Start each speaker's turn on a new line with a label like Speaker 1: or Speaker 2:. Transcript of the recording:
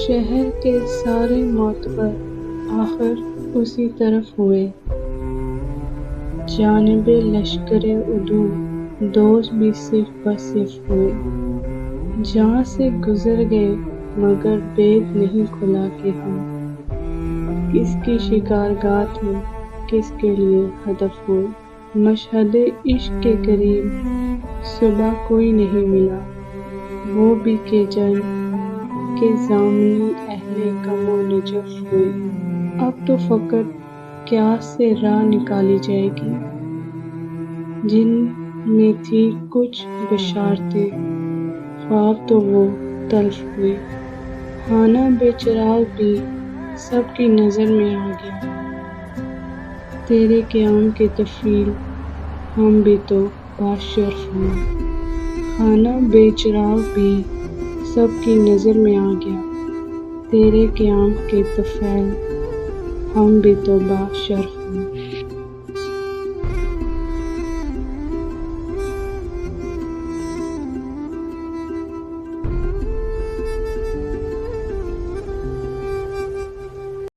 Speaker 1: شہر کے سارے معتبر آخر اسی طرف ہوئے، جانب لشکر عدو دوست بھی صف بصف ہوئے، جہاں سے گزر گئے مگر بید نہیں کھلا کہ ہم کس کی شکارگاہ تھے، کس کے لیے ہدف ہوئے۔ مشہد عشق کے قریب صبح کوئی نہیں ملا، وہ بھی کہ جنگ کے ضامنی اہل کم و نجف ہوئے۔ اب تو فقط قیاس سے راہ نکالی جائے گی، جن میں تھی کچھ بشارتیں، خواب تو وہ تلف ہوئے۔ خانہ بے چراغ بھی سب کی نظر میں آ گیا، تیرے قیام کے دفیل ہم بھی تو باشرف ہوئے۔ خانہ بے چراغ بھی سب کی نظر میں آ گیا، تیرے قیام کے طفیل ہم بھی تو باشرف ہوئے۔